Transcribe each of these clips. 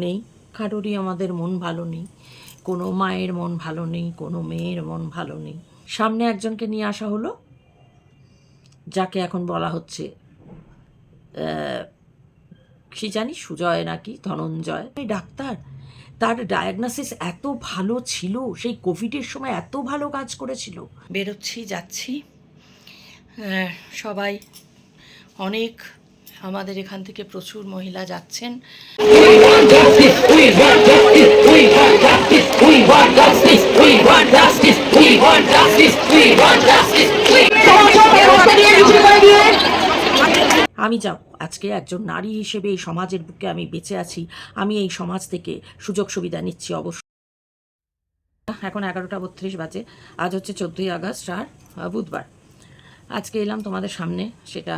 নেই, কারোরই আমাদের মন ভালো নেই। কোনো মায়ের মন ভালো নেই, কোনো মেয়ের মন ভালো নেই। সামনে একজনকে নিয়ে আসা হলো, যাকে এখন বলা হচ্ছে কি জানি সুজয় নাকি ধনঞ্জয়। এই ডাক্তার, তার ডায়াগনোসিস এত ভালো ছিল, সেই কোভিডের সময় এত ভালো কাজ করেছিল। বেরোচ্ছি, যাচ্ছি, সবাই অনেক, আমাদের এখান থেকে প্রচুর মহিলা যাচ্ছেন। আমি যাব, আজকে একজন নারী হিসেবে এই সমাজের বুকে আমি বেঁচে আছি, আমি এই সমাজ থেকে সুযোগ সুবিধা নিচ্ছি অবশ্যই। এখন 11:32 বাজে, আজ হচ্ছে 14ই আগস্ট, আর বুধবার। আজকে এলাম তোমাদের সামনে, সেটা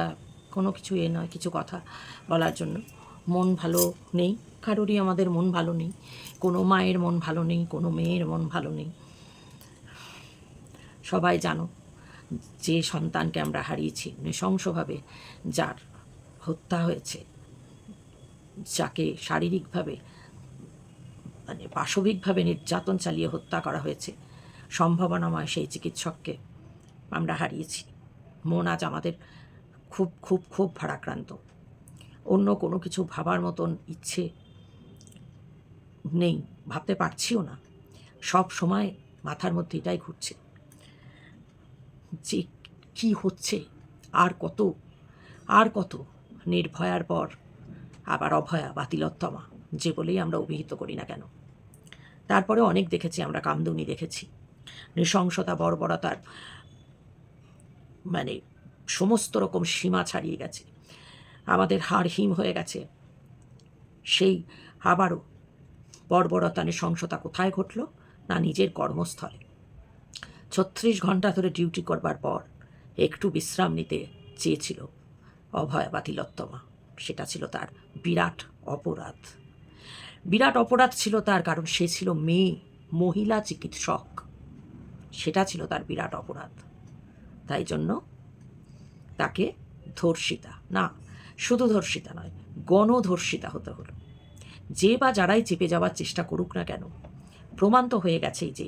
কোনো কিছু নয়, কিছু কথা বলার জন্য। মন ভালো নেই, কারোরই আমাদের মন ভালো নেই। কোনো মায়ের মন ভালো নেই, কোনো মেয়ের মন ভালো নেই। সবাই জানো যে সন্তানকে আমরা হারিয়েছি নৃশংসভাবে, যার হত্যা হয়েছে, যাকে শারীরিকভাবে মানে পাশবিকভাবে নির্যাতন চালিয়ে হত্যা করা হয়েছে, সম্ভাবনাময় সেই চিকিৎসককে আমরা হারিয়েছি। মন আজ আমাদের খুব খুব খুব ভারাক্রান্ত। অন্য কোনো কিছু ভাবার মতন ইচ্ছে নেই, ভাবতে পারছিও না। সব সময় মাথার মধ্যে এটাই ঘুরছে যে কী হচ্ছে, আর কত আর কত। নির্ভয়ার পর আবার অভয়া বা তিলোত্তমা, যে বলেই আমরা অভিহিত করি না কেন। তারপরে অনেক দেখেছি আমরা, কামদুনি দেখেছি, নৃশংসতা বর্বরতার মানে সমস্ত রকম সীমা ছাড়িয়ে গেছে, আমাদের হাড় হিম হয়ে গেছে। সেই আবারও বর্বরতা নৃশংসতা কোথায় ঘটল না, নিজের কর্মস্থলে। 36 ঘন্টা ধরে ডিউটি করবার পর একটু বিশ্রাম নিতে চেয়েছিল অভয়া বা তিলোত্তমা। সেটা ছিল তার বিরাট অপরাধ। বিরাট অপরাধ ছিল তার, কারণ সে ছিল মেয়ে, মহিলা চিকিৎসক। সেটা ছিল তার বিরাট অপরাধ। তাই জন্য তাকে ধর্ষিতা, না শুধু ধর্ষিতা নয়, গণধর্ষিতা হতে হলো। যে বা যারাই চেপে যাওয়ার চেষ্টা করুক না কেন, প্রমাণ তো হয়ে গেছেই যে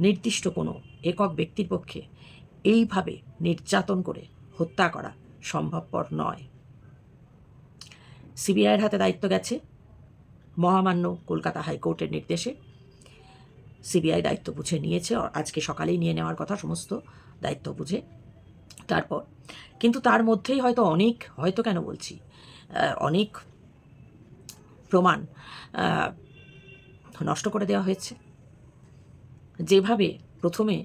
নির্দিষ্ট কোনো একক ব্যক্তির পক্ষে এইভাবে নির্যাতন করে হত্যা করা সম্ভবপর নয়। সিবিআইয়ের হাতে দায়িত্ব গেছে, মহামান্য কলকাতা হাইকোর্টের নির্দেশে সিবিআই দায়িত্ব বুঝে নিয়েছে, আজকে সকালেই নিয়ে নেওয়ার কথা সমস্ত দায়িত্ব বুঝে। তারপর কিন্তু তার মধ্যেই হয়তো কেন বলছি, অনেক প্রমাণ নষ্ট করে দেওয়া হয়েছে। যেভাবে প্রথমে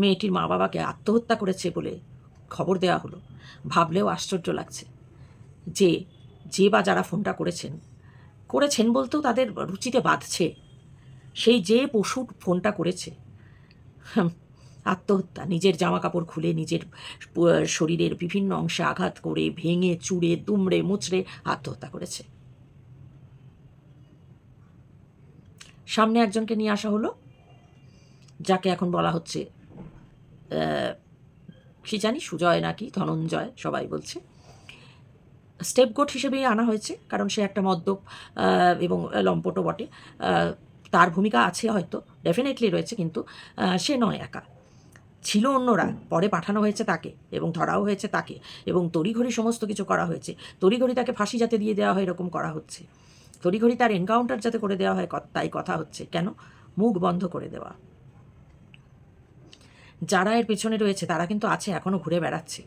মেয়েটির মা বাবাকে আত্মহত্যা করেছে বলে খবর দেওয়া হলো, ভাবলেও আশ্চর্য লাগছে যে বা যারা ফোনটা করেছেন বলতেও তাদের রুচিতে বাঁধছে। সেই যে পশু ফোনটা করেছে, আত্মহত্যা, নিজের জামা কাপড় খুলে নিজের শরীরের বিভিন্ন অংশে আঘাত করে, ভেঙে চুড়ে দুমড়ে মুচড়ে আত্মহত্যা করেছে। সামনে একজনকে নিয়ে আসা হলো, যাকে এখন বলা হচ্ছে কি জানি সুজয় নাকি ধনঞ্জয়, সবাই বলছে। স্টেপগোট হিসেবেই আনা হয়েছে, কারণ সে একটা মদ্যপ এবং লম্পটও বটে। তার ভূমিকা আছে হয়তো, ডেফিনেটলি রয়েছে, কিন্তু সে নয় একা, ছিল অন্যরা। পরে পাঠানো হয়েছে তাকে, এবং ধরাও হয়েছে তাকে, এবং তড়িঘড়ি সমস্ত কিছু করা হয়েছে। তড়িঘড়ি তাকে ফাঁসি যাতে দিয়ে দেওয়া হয় এরকম করা হচ্ছে, তড়িঘড়ি তার এনকাউন্টার যাতে করে দেওয়া হয় তাই কথা হচ্ছে। কেন? মুখ বন্ধ করে দেওয়া। যারা এর পেছনে রয়েছে তারা কিন্তু আছে, এখনও ঘুরে বেড়াচ্ছে।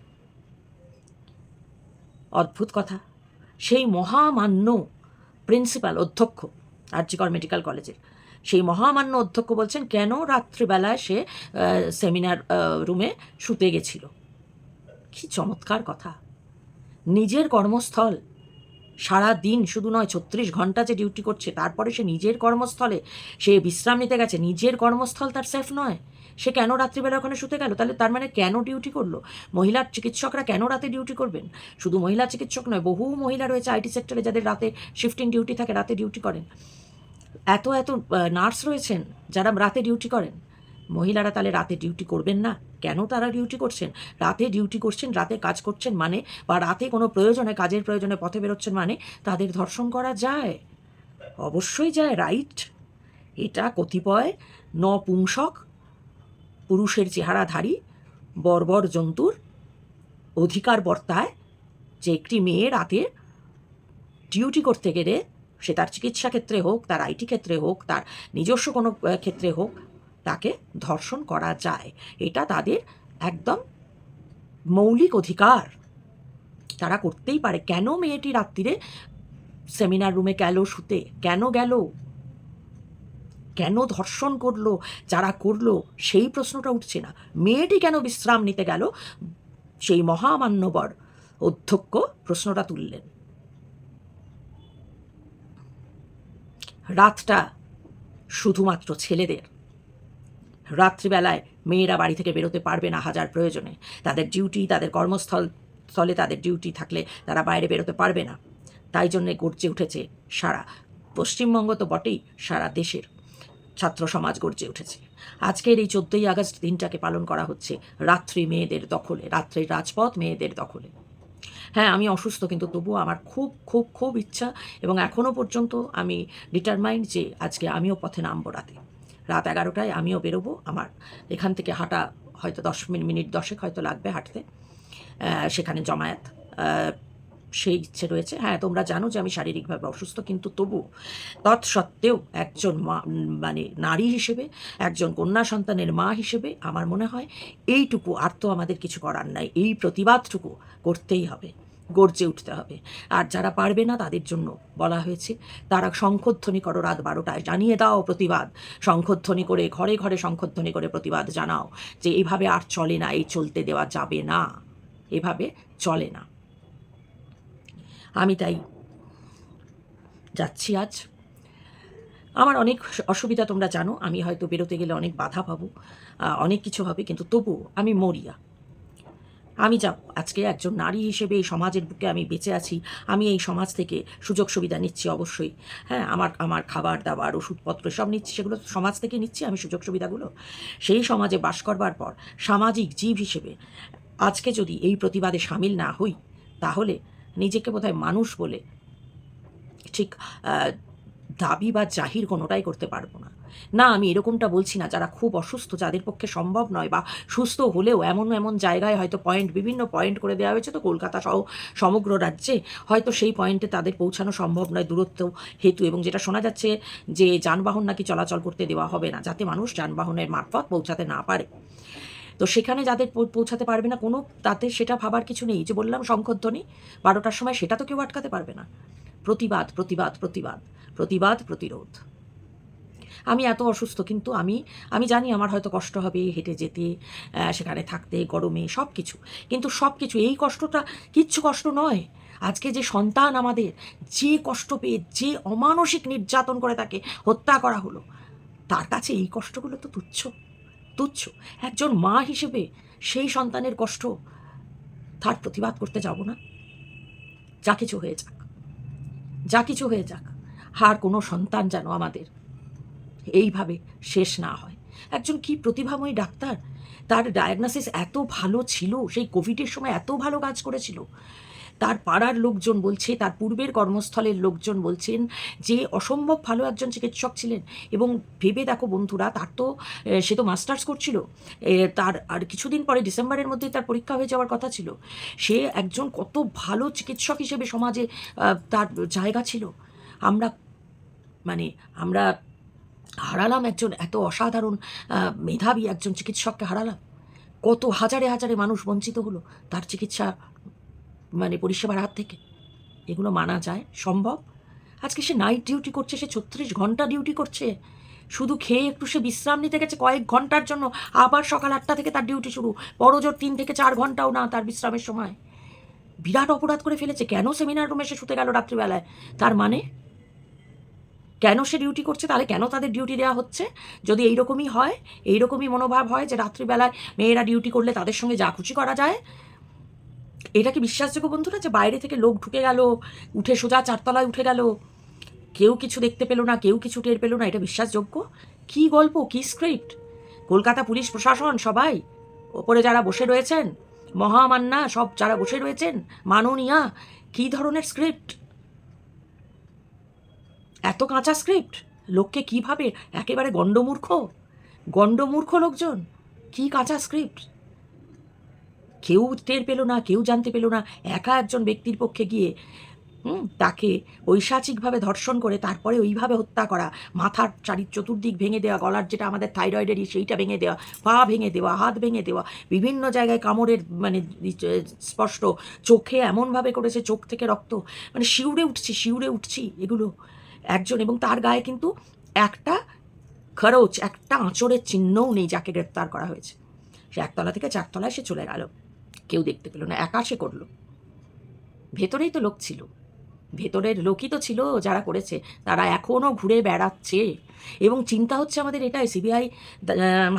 অদ্ভুত কথা, সেই মহামান্য প্রিন্সিপাল, অধ্যক্ষ আরজিকর মেডিকেল কলেজের, সেই মহামান্য অধ্যক্ষ বলছেন কেন রাত্রিবেলায় সে সেমিনার রুমে শুতে গেছিল। কি চমৎকার কথা! নিজের কর্মস্থল, সারা দিন শুধু নয়, 36 ঘন্টা যে ডিউটি করছে, তারপরে সে নিজের কর্মস্থলে সে বিশ্রাম নিতে গেছে। নিজের কর্মস্থল তার সেফ নয়, সে কেন রাত্রিবেলা ওখানে শুতে গেল? তাহলে তার মানে কেন ডিউটি করলো? মহিলার চিকিৎসকরা কেন রাতে ডিউটি করবেন? শুধু মহিলা চিকিৎসক নয়, বহু মহিলা রয়েছে আইটি সেক্টরে যাদের রাতে শিফটিং ডিউটি থাকে, রাতে ডিউটি করেন। এত নার্স রয়েছেন যারা রাতে ডিউটি করেন। মহিলারা তাহলে রাতে ডিউটি করবেন না? কেন তারা ডিউটি করছেন? রাতে ডিউটি করছেন, রাতে কাজ করছেন মানে, বা রাতে কোনো প্রয়োজনে, কাজের প্রয়োজনে পথে বেরোচ্ছেন মানে তাদের ধর্ষণ করা যায়? অবশ্যই যায়, রাইট? এটা কতিপয় নপুংসক পুরুষের চেহারাধারী বর্বর জন্তুর অধিকার বর্তায় যে একটি মেয়ে রাতে ডিউটি করতে গেলে, সে তার চিকিৎসা ক্ষেত্রে হোক, তার আইটি ক্ষেত্রে হোক, তার নিজস্ব কোনো ক্ষেত্রে হোক, তাকে ধর্ষণ করা যায়। এটা তাদের একদম মৌলিক অধিকার, তারা করতেই পারে। কেন মেয়েটি রাত্রিরে সেমিনার রুমে গেল শুতে? কেন গেল? কেন ধর্ষণ করলো? যারা করলো সেই প্রশ্নটা উঠছে না। মেয়েটি কেন বিশ্রাম নিতে গেল? সেই মহামান্যবর অধ্যক্ষ প্রশ্নটা তুললেন। রাতটা শুধুমাত্র ছেলেদের। রাত্রিবেলায় মেয়েরা বাড়ি থেকে বেরোতে পারবে না হাজার প্রয়োজনে, তাদের ডিউটি, তাদের কর্মস্থলে তাদের ডিউটি থাকলে তারা বাইরে বেরোতে পারবে না। তাই জন্যে গর্জে উঠেছে সারা পশ্চিমবঙ্গ তো বটেই, সারা দেশের ছাত্র সমাজ গর্জে উঠেছে। আজকের এই 14ই আগস্ট দিনটাকে পালন করা হচ্ছে রাত্রি মেয়েদের দখলে, রাত্রির রাজপথ মেয়েদের দখলে। হ্যাঁ, আমি অসুস্থ, কিন্তু তবুও আমার খুব খুব খুব ইচ্ছা, এবং এখনও পর্যন্ত আমি ডিটারমাইন্ড যে আজকে আমিও পথে নামবো। রাত 11টায় আমিও বেরোবো। আমার এখান থেকে হাঁটা হয়তো 10 মিনিট 10 হয়তো লাগবে হাঁটতে, সেখানে জমায়েত, সেই ইচ্ছে রয়েছে। হ্যাঁ, তোমরা জানো যে আমি শারীরিকভাবে অসুস্থ, কিন্তু তবু তৎসত্ত্বেও একজন মা, মানে নারী হিসেবে, একজন কন্যা সন্তানের মা হিসেবে আমার মনে হয় এইটুকু, আর তো আমাদের কিছু করার নাই, এই প্রতিবাদটুকু করতেই হবে, গর্জে উঠতে হবে। আর যারা পারবে না তাদের জন্য বলা হয়েছে, তারা শঙ্খধ্বনি করো রাত 12টায়, জানিয়ে দাও প্রতিবাদ, শঙ্খধ্বনি করে, ঘরে ঘরে শঙ্খধ্বনি করে প্রতিবাদ জানাও যে এইভাবে আর চলে না, এই চলতে দেওয়া যাবে না, এভাবে চলে না। আমি তাই যাচ্ছি আজ। আমার অনেক অসুবিধা তোমরা জানো, আমি হয়তো বেরোতে গেলে অনেক বাধা পাবো, অনেক কিছু হবে, কিন্তু তবুও আমি মরিয়া। আমি যাব আজকে একজন নারী হিসেবে, এই সমাজের বুকে আমি বেঁচে আছি, আমি এই সমাজ থেকে সুযোগ সুবিধা নিচ্ছি অবশ্যই। হ্যাঁ, আমার খাবার দাবার, ওষুধপত্র সব নিচ্ছি, সেগুলো সমাজ থেকে নিচ্ছি আমি সুযোগ সুবিধাগুলো। সেই সমাজে বাস করবার পর সামাজিক জীব হিসেবে আজকে যদি এই প্রতিবাদে সামিল না হই, তাহলে নিজেকে বোধহয় মানুষ বলে ঠিক দাবি বা জাহির কোনোটাই করতে পারবো না। না, আমি এরকমটা বলছি না, যারা খুব অসুস্থ, যাদের পক্ষে সম্ভব নয়, বা সুস্থ হলেও এমন এমন জায়গায় হয়তো বিভিন্ন পয়েন্ট করে দেওয়া হয়েছে তো কলকাতা সহ সমগ্র রাজ্যে, হয়তো সেই পয়েন্টে তাদের পৌঁছানো সম্ভব নয় দূরত্ব হেতু, এবং যেটা শোনা যাচ্ছে যে যানবাহন নাকি চলাচল করতে দেওয়া হবে না, যাতে মানুষ যানবাহনের মারফত পৌঁছাতে না পারে। তো সেখানে যাদের পৌঁছাতে পারবে না, কোনো তাতে সেটা ভাবার কিছু নেই। যে বললাম শঙ্খধ্বনি 12টার সময়, সেটা তো কেউ আটকাতে পারবে না। প্রতিবাদ, প্রতিবাদ, প্রতিবাদ, প্রতিবাদ, প্রতিরোধ। আমি এত অসুস্থ, কিন্তু আমি জানি আমার হয়তো কষ্ট হবে হেঁটে যেতে, সেখানে থাকতে, গরমে, সব কিছু, কিন্তু সব কিছু, এই কষ্টটা কিচ্ছু কষ্ট নয়। আজকে যে সন্তান আমাদের যে কষ্ট পেয়ে, যে অমানসিক নির্যাতন করে তাকে হত্যা করা হলো, তার কাছে এই কষ্টগুলো তো তুচ্ছ, তুচ্ছ। একজন মা হিসেবে সেই সন্তানের কষ্ট, তার প্রতিবাদ করতে যাব না? যা কিছু হয়ে যাক, যা কিছু হয়ে যাক, আর কোনো সন্তান যেন আমাদের এইভাবে শেষ না হয়। একজন কি প্রতিভাময়ী ডাক্তার, তার ডায়াগনোসিস এত ভালো ছিল, সেই কোভিডের সময় এত ভালো কাজ করেছিল। তার পাড়ার লোকজন বলছে, তার পূর্বের কর্মস্থলের লোকজন বলছেন যে অসম্ভব ভালো একজন চিকিৎসক ছিলেন। এবং ভেবে দেখো বন্ধুরা, সে তো মাস্টার্স করছিল, তার আর কিছুদিন পরে ডিসেম্বরের মধ্যে তার পরীক্ষা হয়ে যাওয়ার কথা ছিল। সে একজন কত ভালো চিকিৎসক হিসেবে সমাজে তার জায়গা ছিল। আমরা আমরা হারালাম একজন এত অসাধারণ মেধাবী একজন চিকিৎসককে হারালাম। কত হাজারে হাজারে মানুষ বঞ্চিত হলো তার চিকিৎসা পরিষেবার হাত থেকে। এগুলো মানা যায়? সম্ভব? আজকে সে নাইট ডিউটি করছে, সে 36 ঘন্টা ডিউটি করছে, শুধু খেয়ে একটু সে বিশ্রাম নিতে গেছে কয়েক ঘন্টার জন্য, আবার সকাল 8টা থেকে তার ডিউটি শুরু, বড়জোর 3 থেকে 4 ঘন্টাও না তার বিশ্রামের সময়। বিরাট অপরাধ করে ফেলেছে। কেন সেমিনার রুমে সে শুতে গেল রাত্রিবেলায়? তার কেন সে ডিউটি করছে? তাহলে কেন তাদের ডিউটি দেওয়া হচ্ছে? যদি এইরকমই হয়, এইরকমই মনোভাব হয় যে রাত্রিবেলায় মেয়েরা ডিউটি করলে তাদের সঙ্গে যা খুশি করা যায়, এটা কি বিশ্বাসযোগ্য বন্ধুরা? যে বাইরে থেকে লোক ঢুকে গেল, উঠে সোজা 4তলায় উঠে গেল, কেউ কিছু দেখতে পেল না, কেউ কিছু টের পেল না, এটা বিশ্বাসযোগ্য? কি গল্প, কি স্ক্রিপ্ট? কলকাতা পুলিশ প্রশাসন সবাই, ওপরে যারা বসে রয়েছেন, মহামান্না সব যারা বসে রয়েছেন, মাননীয়া, কী ধরনের স্ক্রিপ্ট, এত কাঁচা স্ক্রিপ্ট, লোককে কিভাবে, একেবারে গণ্ডমূর্খ লোকজন, কি কাঁচা স্ক্রিপ্ট, কেউ টের পেল না, কেউ জানতে পেল না, একা একজন ব্যক্তির পক্ষে গিয়ে তাকে ঐশাচিকভাবে ধর্ষণ করে তারপরে ওইভাবে হত্যা করা, মাথার চতুর্দিক ভেঙে দেওয়া, গলার যেটা আমাদের থাইরয়েডেরই সেইটা ভেঙে দেওয়া, পা ভেঙে দেওয়া, হাত ভেঙে দেওয়া, বিভিন্ন জায়গায় কামড়ের মানে স্পষ্ট, চোখে এমনভাবে করেছে চোখ থেকে রক্ত, মানে শিউরে উঠছি এগুলো একজন, এবং তার গায়ে কিন্তু একটা খরচ, একটা আঁচড়ের চিহ্নও নেই যাকে গ্রেপ্তার করা হয়েছে। সে একতলা থেকে চারতলায় সে চলে গেল, কেউ দেখতে পেল না, একা সে করলো। ভেতরেই তো লোক ছিল, ভেতরের লোকই তো ছিল যারা করেছে, তারা এখনও ঘুরে বেড়াচ্ছে। এবং চিন্তা হচ্ছে আমাদের এটাই, সিবিআই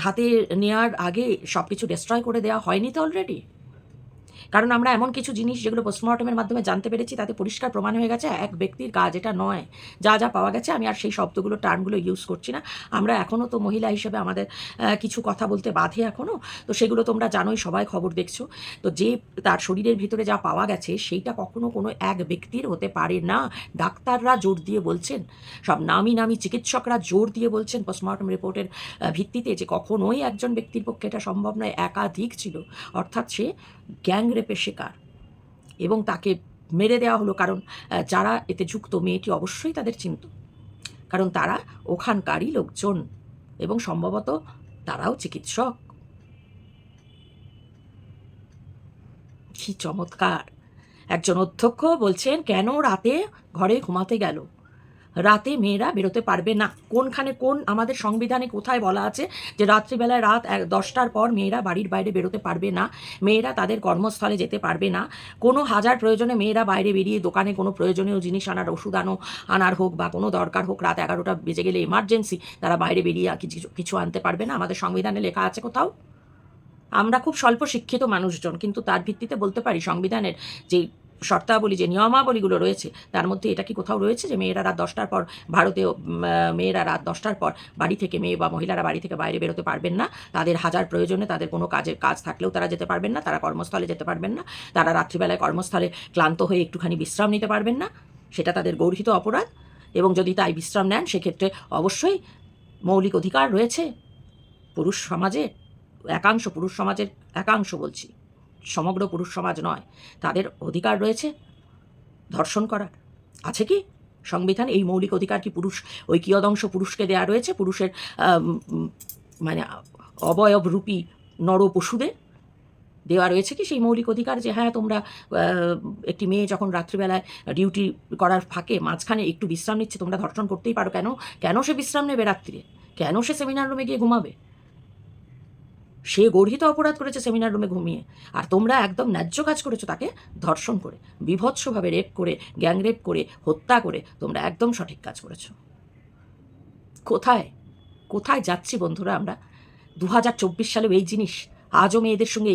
হাতে নেওয়ার আগে সব কিছু ডিস্ট্রয় করে দেওয়া হয়নি তো অলরেডি? কারণ আমরা এমন কিছু জিনিস যেগুলো পোস্টমর্টমের মাধ্যমে জানতে পেরেছি, তাতে পরিষ্কার প্রমাণ হয়ে গেছে এক ব্যক্তির কাজ এটা নয়। যা যা পাওয়া গেছে, আমি আর সেই শব্দগুলো টার্মগুলো ইউজ করছি না। আমরা এখনও তো মহিলা হিসেবে আমাদের কিছু কথা বলতে বাধে এখনও, তো সেগুলো তোমরা জানোই, সবাই খবর দেখছো। তো যে তার শরীরের ভিতরে যা পাওয়া গেছে সেইটা কখনো কোনো এক ব্যক্তির হতে পারে না। ডাক্তাররা জোর দিয়ে বলছেন, সব নামি নামি চিকিৎসকরা জোর দিয়ে বলছেন পোস্টমর্টম রিপোর্টের ভিত্তিতে, যে কখনোই একজন ব্যক্তির পক্ষে এটা সম্ভব নয়, একাধিক ছিল। অর্থাৎ সে গ্যাং রেপের শিকার, এবং তাকে মেরে দেওয়া হলো। কারণ যারা এতে যুক্ত, মেয়েটি অবশ্যই তাদের চিনত, কারণ তারা ওখানকারই লোকজন এবং সম্ভবত তারাও চিকিৎসক। কি চমৎকার! একজন অধ্যক্ষ বলছেন কেন রাতে ঘরে ঘুমাতে গেল, রাতে মেয়েরা বেরোতে পারবে না। কোন আমাদের সংবিধানে কোথায় বলা আছে যে রাত্রিবেলায় রাত 10টার পর মেয়েরা বাড়ির বাইরে বেরোতে পারবে না, মেয়েরা তাদের কর্মস্থলে যেতে পারবে না? কোনো হাজার প্রয়োজনে মেয়েরা বাইরে বেরিয়ে দোকানে কোনো প্রয়োজনীয় জিনিস আনার, ওষুধ আনার হোক বা কোনো দরকার হোক, রাত 11টা বেজে গেলে এমার্জেন্সি, তারা বাইরে বেরিয়ে কিছু আনতে পারবে না? আমাদের সংবিধানে লেখা আছে কোথাও? আমরা খুব স্বল্প শিক্ষিত মানুষজন, কিন্তু তার ভিত্তিতে বলতে পারি সংবিধানের যে শর্তাবলী, যে নিয়মাবলীগুলো রয়েছে, তার মধ্যে এটা কি কোথাও রয়েছে যে মেয়েরা রাত 10টার পর, ভারতেও মেয়েরা রাত 10টার পর বাড়ি থেকে, মেয়ে বা মহিলারা বাড়ি থেকে বাইরে বেরোতে পারবেন না? তাদের হাজার প্রয়োজনে, তাদের কোনো কাজ থাকলেও তারা যেতে পারবেন না, তারা কর্মস্থলে যেতে পারবেন না, তারা রাত্রিবেলায় কর্মস্থলে ক্লান্ত হয়ে একটুখানি বিশ্রাম নিতে পারবেন না, সেটা তাদের গর্হিত অপরাধ। এবং যদি তাই বিশ্রাম নেন, সেক্ষেত্রে অবশ্যই মৌলিক অধিকার রয়েছে পুরুষ সমাজে, পুরুষ সমাজের একাংশ বলছি, সমগ্র পুরুষ সমাজ নয়, তাদের অধিকার রয়েছে ধর্ষণ করার। আছে কি সংবিধান এই মৌলিক অধিকার? কি পুরুষ, ওই কিয়দংশ পুরুষকে দেয়া রয়েছে, পুরুষের মানে অবয়বরূপী নর পশুদের দেওয়া রয়েছে কি সেই মৌলিক অধিকার, যে হ্যাঁ তোমরা একটি মেয়ে যখন রাত্রিবেলায় ডিউটি করার ফাঁকে মাঝখানে একটু বিশ্রাম নিচ্ছে, তোমরা ধর্ষণ করতেই পারো? কেন সে বিশ্রাম নেবে রাত্রিরে? কেন সে সেমিনার রুমে গিয়ে ঘুমাবে? সে গর্হিত অপরাধ করেছে সেমিনার রুমে ঘুমিয়ে, আর তোমরা একদম ন্যায্য কাজ করেছো, তাকে ধর্ষণ করে, বিভৎসভাবে রেপ করে, গ্যাং রেপ করে, হত্যা করে তোমরা একদম সঠিক কাজ করেছো। কোথায় যাচ্ছি বন্ধুরা আমরা? 2024 সালেও এই জিনিস, আজও মেয়েদের সঙ্গে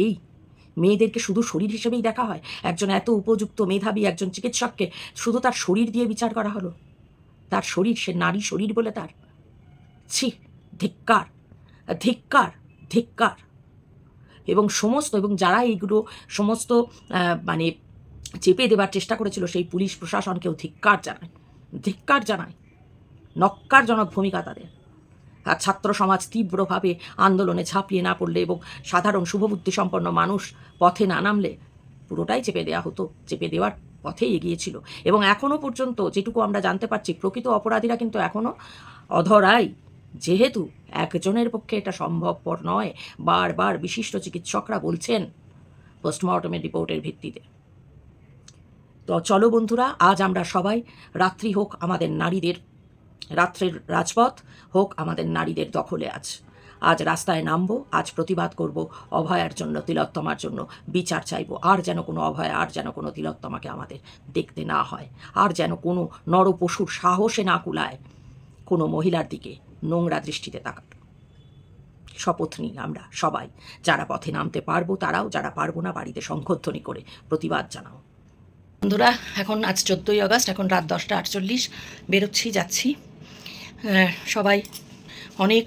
মেয়েদেরকে শুধু শরীর হিসেবেই দেখা হয়। একজন এত উপযুক্ত মেধাবী একজন চিকিৎসককে শুধু তার শরীর দিয়ে বিচার করা হলো, তার শরীর, সে নারী শরীর বলে তার। ছি, ধিক্কার, ধিক্কার, ধিক্কার। এবং যারা এইগুলো সমস্ত মানে চেপে দেবার চেষ্টা করেছিল, সেই পুলিশ প্রশাসনকেও ধিক্কার জানায়। নক্কারজনক ভূমিকা তাদের। আর ছাত্র সমাজ তীব্রভাবে আন্দোলনে ঝাঁপিয়ে না পড়লে এবং সাধারণ শুভবুদ্ধি সম্পন্ন মানুষ পথে না নামলে পুরোটাই চেপে দেওয়ার পথেই এগিয়েছিল। এবং এখনও পর্যন্ত যেটুকু আমরা জানতে পারছি, প্রকৃত অপরাধীরা কিন্তু এখনও অধরাই। যেহেতু একজনের পক্ষে এটা সম্ভবপর নয়, বারবার বিশিষ্ট চিকিৎসকরা বলছেন পোস্টমর্টমের রিপোর্টের ভিত্তিতে। তো চলো বন্ধুরা, আজ আমরা সবাই, রাত্রি হোক আমাদের নারীদের, রাত্রের রাজপথ হোক আমাদের নারীদের দখলে। আজ রাস্তায় নামবো, আজ প্রতিবাদ করব অভয়ার জন্য, তিলোত্তমার জন্য বিচার চাইব। আর যেন কোনো অভয়, আর যেন কোনো তিলোত্তমাকে আমাদের দেখতে না হয়, আর যেন কোনো নরপশুর সাহসে না কুলায় কোনো মহিলার দিকে নোংরা দৃষ্টিতে তাকাত। শপথ নিই আমরা সবাই, যারা পথে নামতে পারবো তারাও, যারা পারবো না বাড়িতে শঙ্খধ্বনি করে প্রতিবাদ জানাও। বন্ধুরা, এখন আজ 14ই আগস্ট, এখন রাত 10টা 48, বেরোচ্ছি, যাচ্ছি। সবাই অনেক